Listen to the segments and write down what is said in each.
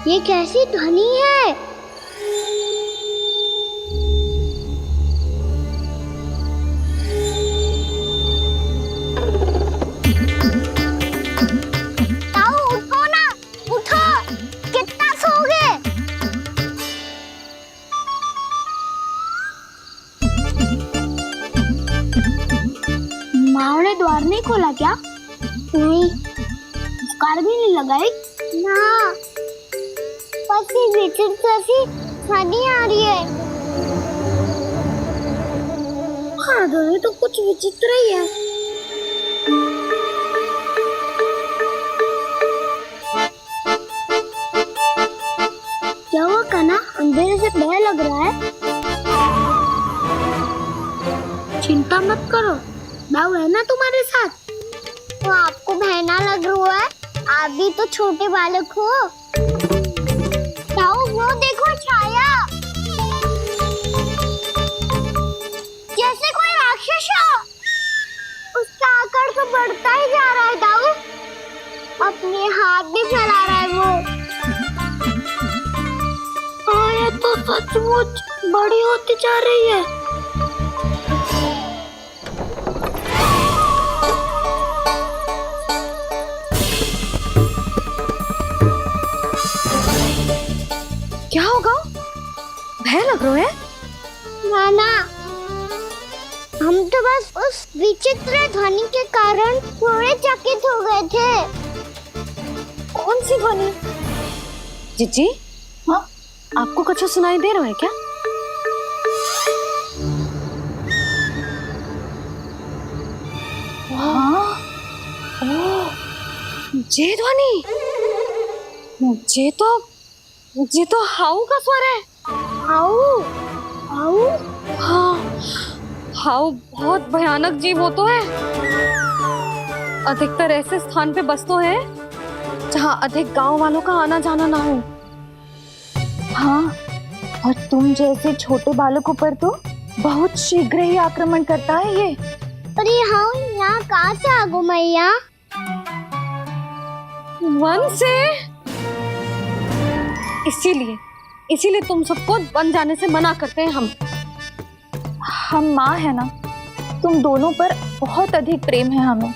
ये कैसी ध्वनि है? ताऊ उठो ना, उठो, कितना सोओगे? माँ ने द्वार नहीं खोला क्या? नहीं। कार भी नहीं लगाई? ना। बस ये विचित्र सी ध्वनि आ रही है। हाँ, ध्वनि तो कुछ विचित्र ही है। क्या हुआ कान्हा? अंधेरे से भय लग रहा है। चिंता मत करो, दाऊ है ना तुम्हारे साथ। तो आपको बहना लग रहा है? आप भी तो छोटे बालक हो। दाऊ वो देखो छाया, जैसे कोई राक्षस हो। उसका आकार तो बढ़ता ही जा रहा है दाऊ। अपने हाथ भी फैला रहा है वो। हाँ, ये तो सचमुच बड़ी होती जा रही है। क्या होगा? भय लग रहा है? नाना, हम तो बस उस विचित्र ध्वनि के कारण थोड़े चकित हो गए थे। कौन सी ध्वनि? जीजी, हाँ, आपको कुछ सुनाई दे रहा है क्या? हाँ, ओह, ये ध्वनि, ये तो हाउ का स्वर है। हाउ? हाउ? हाँ, हाउ बहुत भयानक जीव हो तो है। अधिकतर ऐसे स्थान पे बसते हैं जहाँ अधिक गांव वालों का आना जाना ना हो। हाँ, और तुम जैसे छोटे बालकों पर तो बहुत शीघ्र ही आक्रमण करता है ये। अरे हाउ यहाँ कहाँ से आ गो मैया? वन से। इसीलिए तुम सबको वन जाने से मना करते हैं हम माँ है ना, तुम दोनों पर बहुत अधिक प्रेम है हमें।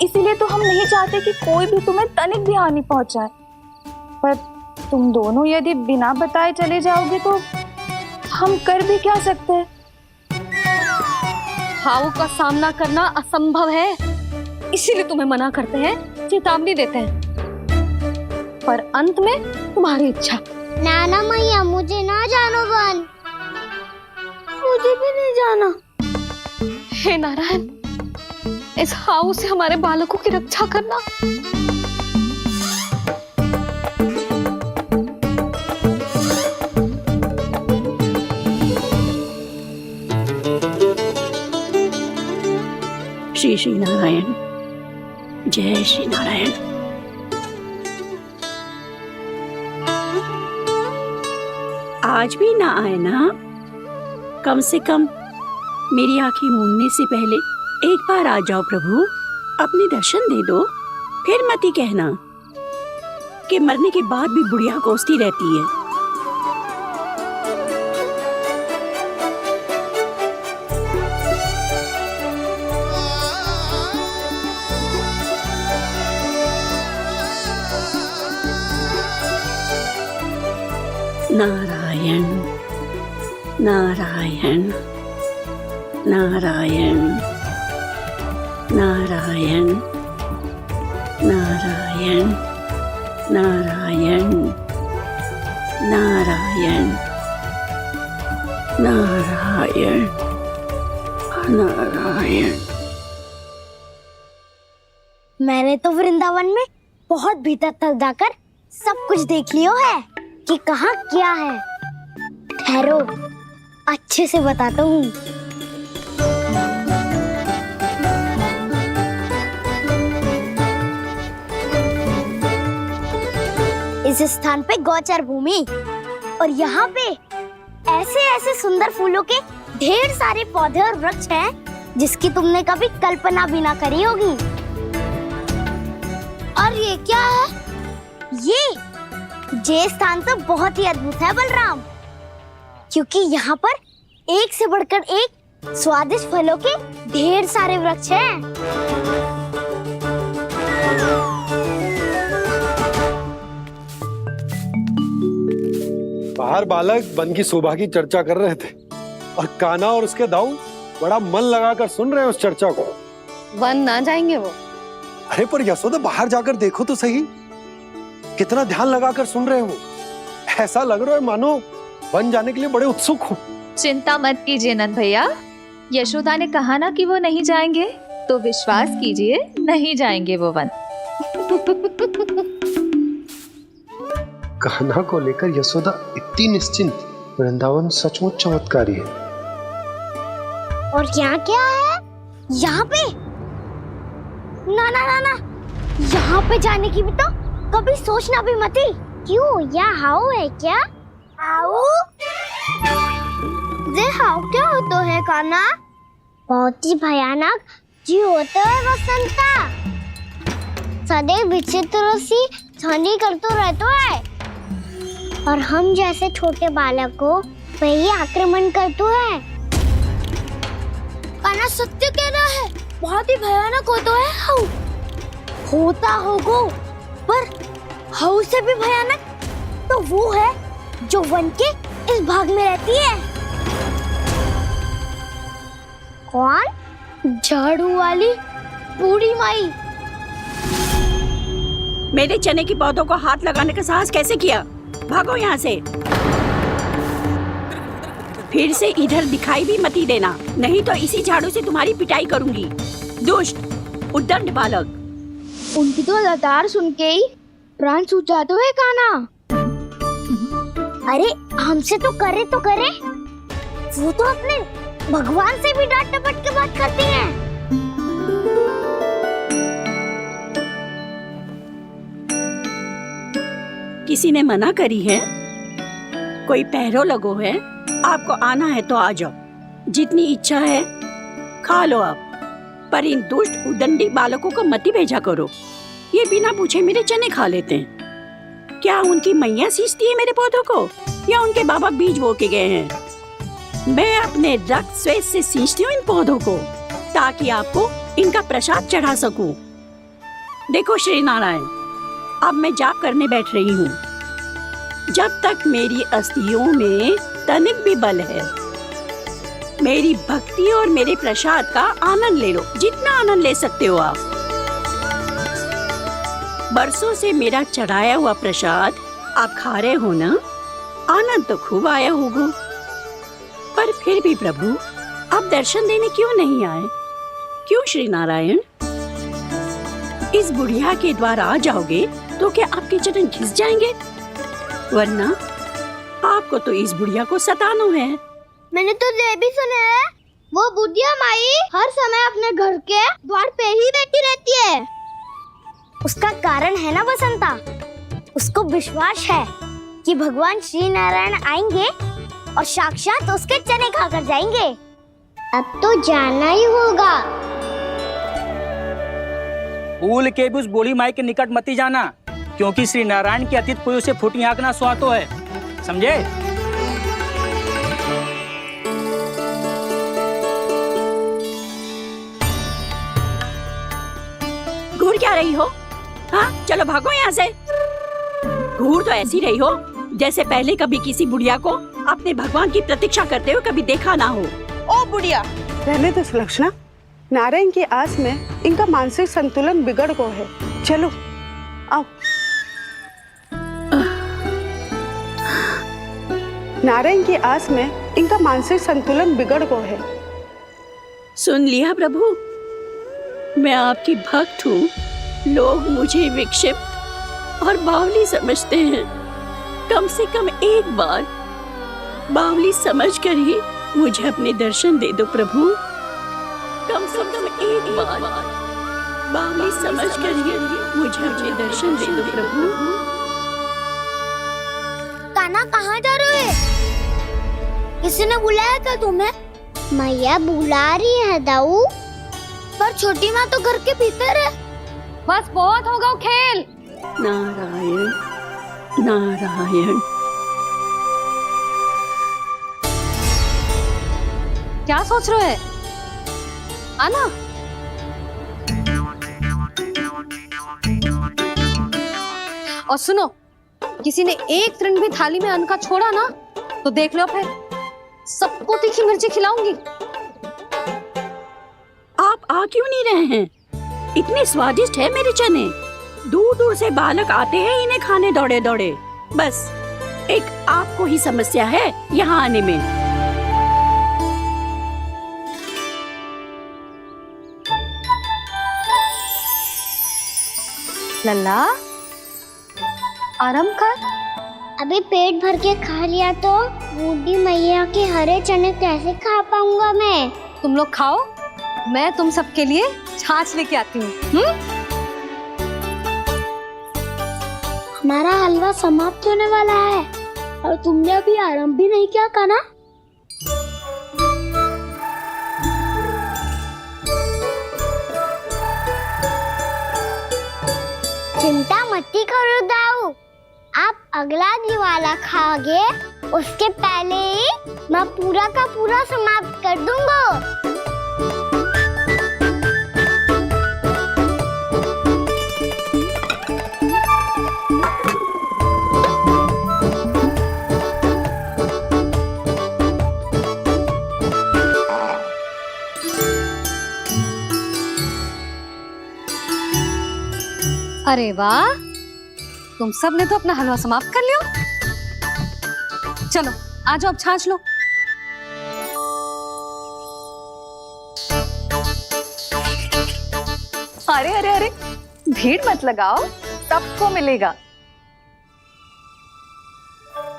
इसीलिए तो हम नहीं चाहते कि कोई भी तुम्हें तनिक भी हानि पहुंचाए। पर तुम दोनों यदि बिना बताए चले जाओगे तो हम कर भी क्या सकते हैं? हाउ का सामना करना असंभव है, इसीलिए तुम्हें मना करते हैं, चेतावनी देते हैं। पर अंत में तुम्हारी इच्छा। नाना मैया, मुझे ना जानो वन। मुझे भी नहीं जाना। हे नारायण, इस हाउ से हमारे बालकों की रक्षा करना। श्री श्री नारायण, जय श्री नारायण। आज भी ना आए ना? कम से कम मेरी आंखें मूंदने से पहले एक बार आ जाओ प्रभु, अपने दर्शन दे दो। फिर मत ही कहना कि मरने के बाद भी बुढ़िया कोसती रहती है। नारायण नारायण नारायण नारायण नारायण नारायण नारायण नारायण नारायण। मैंने तो वृंदावन में बहुत भीतर तक जाकर सब कुछ देख लियो है कि कहाँ क्या है। ठहरो, अच्छे से बताता हूँ। इस स्थान पे गोचर भूमि और यहाँ पे ऐसे ऐसे सुंदर फूलों के ढेर सारे पौधे और वृक्ष हैं जिसकी तुमने कभी कल्पना भी ना करी होगी। और ये क्या है? ये स्थान तो बहुत ही अद्भुत है बलराम, क्योंकि यहाँ पर एक से बढ़कर एक स्वादिष्ट फलों के ढेर सारे वृक्ष हैं। बाहर बालक वन की शोभा की चर्चा कर रहे थे और कान्हा और उसके दाऊ बड़ा मन लगाकर सुन रहे हैं उस चर्चा को। वन ना जाएंगे वो? अरे पर यशोदा बाहर जाकर देखो तो सही, कितना ध्यान लगाकर सुन रहे हो। ऐसा लग रहा है मानो वन जाने के लिए बड़े उत्सुक हो। चिंता मत कीजिए नंद भैया, यशोदा ने कहा ना कि वो नहीं जाएंगे, तो विश्वास कीजिए नहीं जाएंगे वो वन। कान्हा को लेकर यशोदा इतनी निश्चिंत, वृंदावन सचमुच चमत्कारी है। और यहाँ क्या है? यहाँ पे ना ना ना ना, यहाँ पे जाने की भी तो कभी सोचना भी मत ही। क्यों, यहाँ हाउ है क्या? हाउ? ये हाउ क्या होता है कान्हा? बहुत ही भयानक जी होता है वसंता, सदैव विचित्र सी ध्वनि करते रहता है और हम जैसे छोटे बालक को वही आक्रमण करते हैं। कान्हा सत्य कह रहा है, बहुत ही भयानक होता है हाउ। होता होगा, पर हाउ से भी भयानक तो वो है जो वन के इस भाग में रहती है। कौन? झाड़ू वाली बूढ़ी माई। मेरे चने की पौधों को हाथ लगाने का साहस कैसे किया? भागो यहाँ से। फिर से इधर दिखाई भी मत ही देना, नहीं तो इसी झाड़ू से तुम्हारी पिटाई करूंगी। दुष्ट उद्दंड बालक। उनकी तो लतार सुन के ही प्राण छूट जाते हैं कान्हा। अरे हमसे तो करे, वो तो अपने भगवान से भी डांट डपट के बात करती हैं। किसी ने मना करी है? कोई पहरो लगो है? आपको आना है तो आ जाओ, जितनी इच्छा है खा लो आप, पर इन दुष्ट उदंडी बालकों को मत ही भेजा करो। ये बिना पूछे मेरे चने खा लेते हैं। क्या उनकी मैया सींचती है मेरे पौधों को, या उनके बाबा बीज बो के गए हैं? मैं अपने रक्त स्वेद से सींचती हूँ इन पौधों को, ताकि आपको इनका प्रसाद चढ़ा सकूं। देखो श्री नारायण, अब मैं जाप करने बैठ रही हूँ। जब तक मेरी अस्थियों में तनिक भी बल है, मेरी भक्ति और मेरे प्रसाद का आनंद ले लो, जितना आनंद ले सकते हो आप। बरसों से मेरा चढ़ाया हुआ प्रसाद आप खा रहे हो ना, आनंद तो खूब आया होगा, पर फिर भी प्रभु आप दर्शन देने क्यों नहीं आए? क्यों श्री नारायण? इस बुढ़िया के द्वार आ जाओगे तो क्या आपके चरण घिस जाएंगे? वरना आपको तो इस बुढ़िया को सताना है। मैंने तो ये भी सुना है, वो बुढ़िया माई हर समय अपने घर के द्वार पे ही बैठी रहती है। उसका कारण है ना बसंता, उसको विश्वास है कि भगवान श्री नारायण आएंगे और साक्षात उसके चने खाकर जाएंगे। अब तो जाना ही होगा। भूल के भी उस बूढ़ी माई के निकट मत ही जाना, क्योंकि श्री नारायण की अतीत कोई उसे फूटी आंख ना सुहातो है, समझे? घूर क्या रही हो? हाँ, चलो भागो यहाँ से। घूर तो ऐसी रही हो जैसे पहले कभी किसी बुढ़िया को अपने भगवान की प्रतीक्षा करते हुए कभी देखा ना हो। ओ बुढ़िया, रहने दो सुलक्षणा, नारायण की आस में इनका मानसिक संतुलन बिगड़ गया है। चलो आओ। नारायण की आस में इनका मानसिक संतुलन बिगड़ गया है। सुन लिया प्रभु, मैं आपकी भक्त हूँ। लोग मुझे विक्षिप्त और बावली समझते हैं। कम से कम एक बार बावली समझकर ही मुझे अपने दर्शन दे दो प्रभु। कम से कम एक बार बावली समझकर ही मुझे अपने दर्शन दे दो प्रभु। कान्हा कहाँ जा रहे हो? किसी ने बुलाया था तुम्हें? मैया बुला रही है दाऊ, पर छोटी माँ तो घर के भीतर है। बस बहुत होगा खेल। नारायण नारायण। क्या सोच रहे हैं? आना। और सुनो, किसी ने एक तृण भी थाली में अन्न का छोड़ा ना तो देख लो, फिर सबको तीखी मिर्ची खिलाऊंगी। आप आ क्यों नहीं रहे हैं? इतने स्वादिष्ट है मेरे चने। दूर दूर से बालक आते हैं इन्हें खाने दौड़े दौड़े। बस एक आपको ही समस्या है यहाँ आने में। लल्ला, आराम कर। अभी पेट भर के खा लिया तो बूढ़ी मैया के हरे चने कैसे खा पाऊंगा मैं? तुम लोग खाओ, मैं तुम सबके लिए छाछ लेके आती हूँ। हमारा हलवा समाप्त होने वाला है और तुमने अभी आराम भी नहीं किया कान्हा। चिंता मत करो दाऊ, आप अगला दिवाला खाओगे उसके पहले ही मैं पूरा का पूरा समाप्त कर दूंगा। अरे वाह, तुम सब ने तो अपना हलवा समाप्त कर लिया। चलो आ जाओ, अब छाछ लो। अरे अरे अरे, भीड़ मत लगाओ, सबको मिलेगा।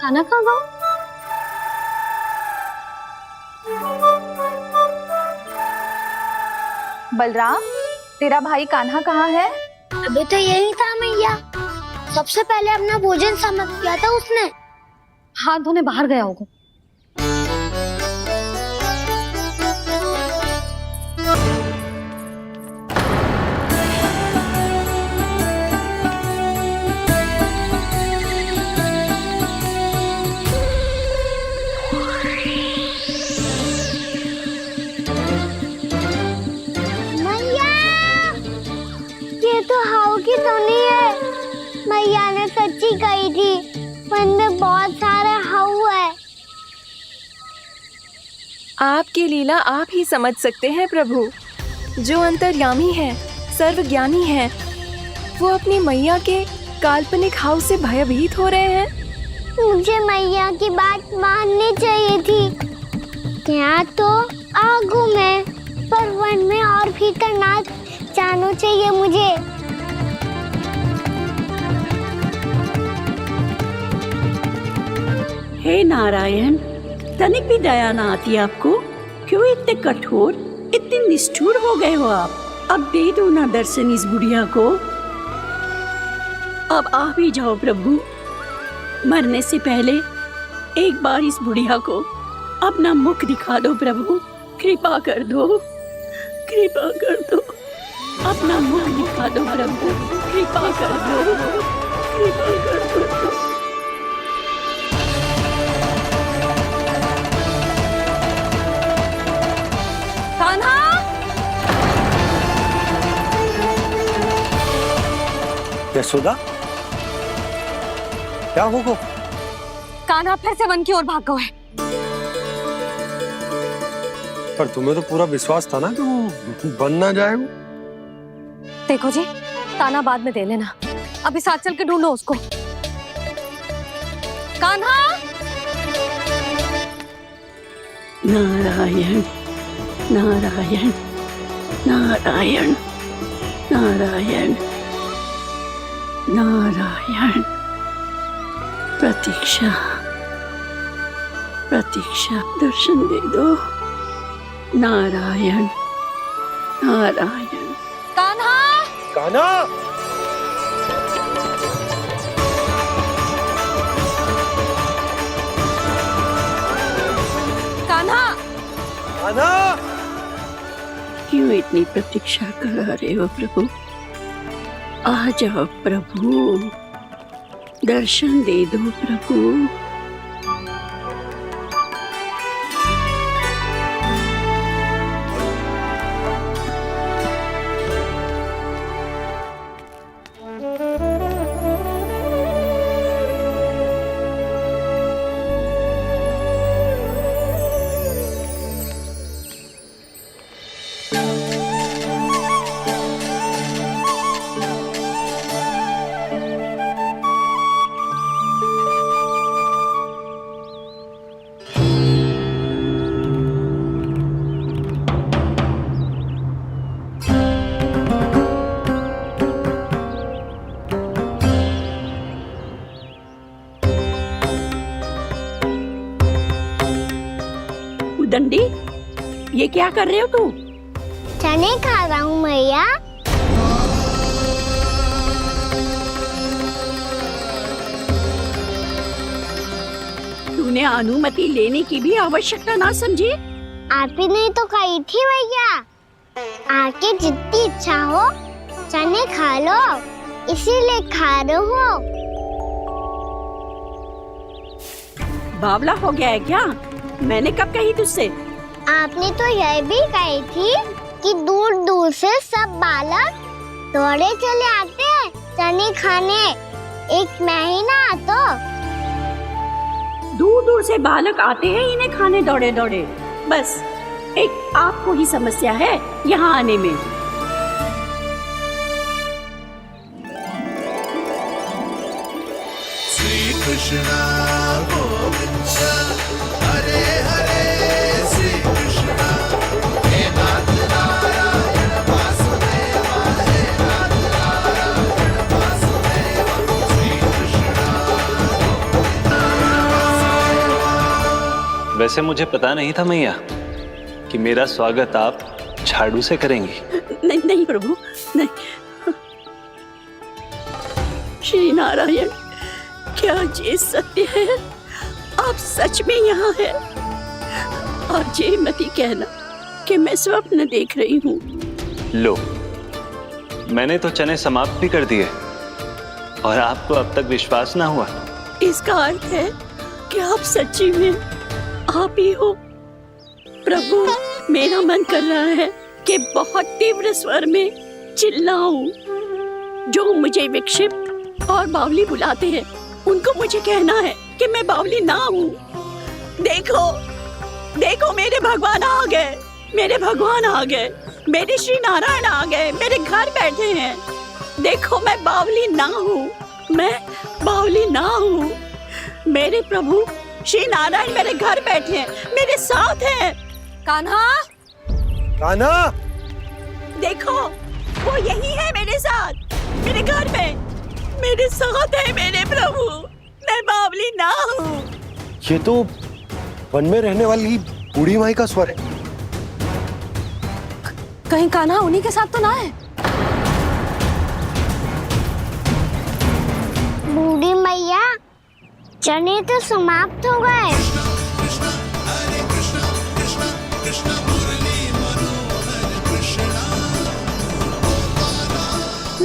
खाना खा गो। बलराम, तेरा भाई कान्हा कहाँ है? अभी तो यही था मैया, सबसे पहले अपना भोजन समाप्त किया था उसने। हाथ धोने बाहर गया होगा। तो हाउ की तो नहीं है, मैया ने सच्ची कही थी, मन में बहुत सारे हाउ है। आपकी लीला आप ही समझ सकते हैं प्रभु। जो अंतर्यामी है, सर्वज्ञानी है, वो अपनी मैया के काल्पनिक हाव से भयभीत हो रहे हैं। मुझे मैया की बात माननी चाहिए थी। क्या तो आगू में, पर वन में और भीतर ना जाना चाहिए मुझे। हे नारायण, तनिक भी दया ना आती आपको? क्यों इतने कठोर, इतने निष्ठुर हो गए हो आप? अब दे दो ना दर्शन इस बुढ़िया को। अब आ भी जाओ प्रभु। मरने से पहले एक बार इस बुढ़िया को अपना मुख दिखा दो प्रभु। कृपा कर दो, कृपा कर दो। अपना मुख दिखा दो प्रभु, कृपा कर दो, कृपा कर दो। कान्हा, यशोदा, क्या होगा? कान्हा फिर से वन की ओर भाग गए। पर तुम्हें तो पूरा विश्वास था ना कि वो बन ना जाए। देखो जी, ताना बाद में दे लेना, अभी साथ चल के ढूंढो उसको। कान्हा, नारायण नारायण नारायण नारायण नारायण। प्रतीक्षा प्रतीक्षा, दर्शन दे दो। नारायण नारायण। कान्हा, कान्हा, कान्हा, कान्हा। क्यों इतनी प्रतीक्षा करा रहे हो प्रभु? आ जाओ प्रभु, दर्शन दे दो प्रभु। दंडी, ये क्या कर रहे हो तू? चने खा रहा हूँ मैया। तूने अनुमति लेने की भी आवश्यकता ना समझी? आप ही ने तो कही थी भैया, आके जितनी इच्छा हो चने खा लो, इसीलिए खा रहे हो। बावला हो गया है क्या? मैंने कब कही तुझसे? आपने तो यह भी कही थी कि दूर दूर से सब बालक दौड़े चले आते हैं चने खाने, एक महीना तो दूर दूर से बालक आते हैं इन्हें खाने दौड़े दौड़े। बस एक आपको ही समस्या है यहाँ आने में। श्री कृष्णा गोविंद हरे हरे, श्री कृष्णा हे नाथ नारायण वासुदेवा, हे नाथ नारायण वासुदेवा, श्री कृष्णा गोविंद। वैसे मुझे पता नहीं था मैया कि मेरा स्वागत आप झाड़ू से करेंगी। नहीं नहीं प्रभु, नहीं। श्री नारायण, क्या ये सत्य है? आप सच में यहाँ हैं? और ये मत ही कहना कि मैं स्वप्न देख रही हूँ। लो, मैंने तो चने समाप्त भी कर दिए और आपको अब तक विश्वास ना हुआ। इसका अर्थ है कि आप सच्ची में आप ही हो। प्रभु, मेरा मन कर रहा है कि बहुत तीव्र स्वर में चिल्लाऊं। जो मुझे विक्षिप्त और बावली बुलाते हैं उनको मुझे कहना है कि मैं बावली ना हूँ। देखो देखो, मेरे भगवान आ गए, मेरे भगवान आ गए, मेरे श्री नारायण आ गए, मेरे घर बैठे हैं। देखो, मैं बावली ना हूँ, मैं बावली ना हूँ। मेरे प्रभु श्री नारायण मेरे घर बैठे हैं, मेरे साथ हैं। कान्हा, कान्हा, देखो वो यही है मेरे साथ, मेरे घर में मेरे साथ है मेरे प्रभु। मैं बावली ना हूँ। ये तो वन में रहने वाली बूढ़ी माई का स्वर है। कहीं कान्हा उन्हीं के साथ तो ना है? बूढ़ी मैया, चने तो समाप्त हो गए।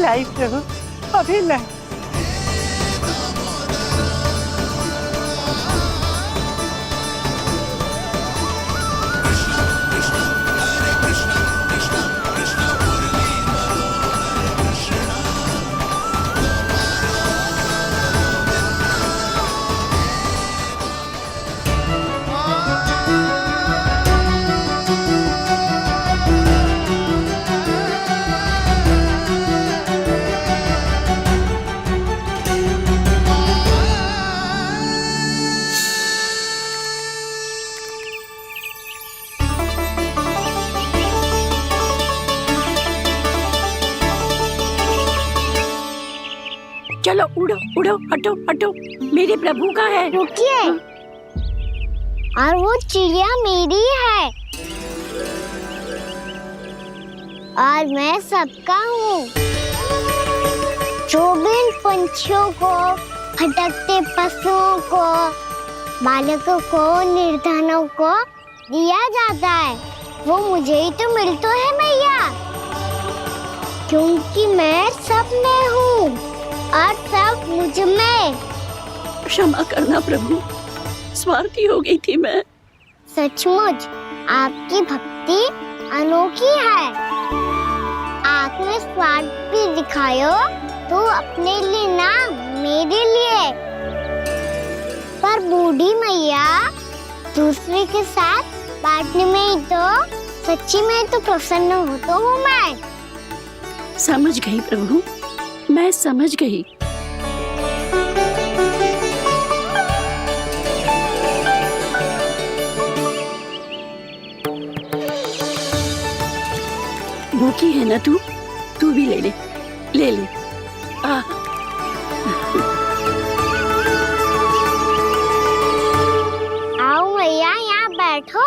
लाई प्रभु, अभी लाई। चलो उड़ो उड़ो, हटो हटो, मेरे प्रभु का है। रुकिए, और वो चिड़िया मेरी है और मैं सबका हूँ। जो भी इन पंछियों को, भटकते पशुओं को, बालकों को, निर्धनों को दिया जाता है, वो मुझे ही तो मिलता है मैया, क्योंकि मैं सब में हूँ और सब मुझ में। क्षमा करना प्रभु, स्वार्थी हो गई थी मैं। सचमुच आपकी भक्ति अनोखी है। आपने स्वार्थ भी दिखायो तो अपने लिए ना, मेरे लिए। पर बूढ़ी मैया दूसरे के साथ बांटने में ही तो सच्ची में तो प्रसन्न हो तो हूँ मैं। समझ गई प्रभु, मैं समझ गई। भूखी है ना तू भी ले ले, ले ले। आओ मैया, यहाँ बैठो।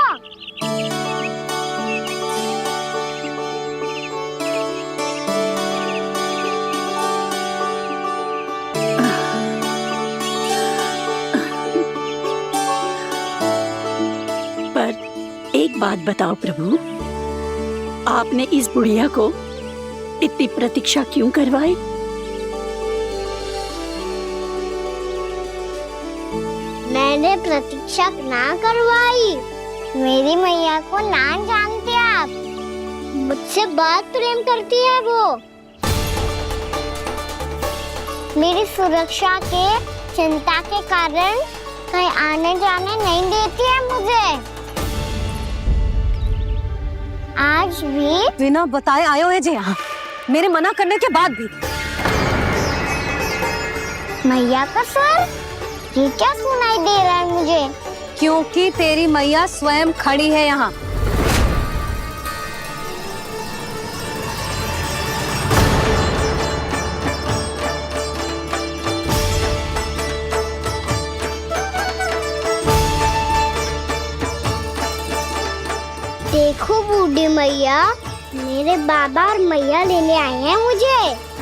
पर एक बात बताओ प्रभु, आपने इस बुढ़िया को इतनी प्रतीक्षा क्यों करवाई? मैंने प्रतीक्षा ना करवाई। मेरी मैया को ना जानते आप, मुझसे बहुत प्रेम करती है वो। मेरी सुरक्षा के चिंता के कारण कहीं आने जाने नहीं देती है मुझे। आज भी बिना बताए आयो है जी यहाँ, मेरे मना करने के बाद भी। मैया का स्वर, ये क्या सुनाई दे रहा है मुझे? क्योंकि तेरी मैया स्वयं खड़ी है यहाँ। देखो बूढ़ी मैया, मेरे बाबा और मैया लेने आए हैं मुझे।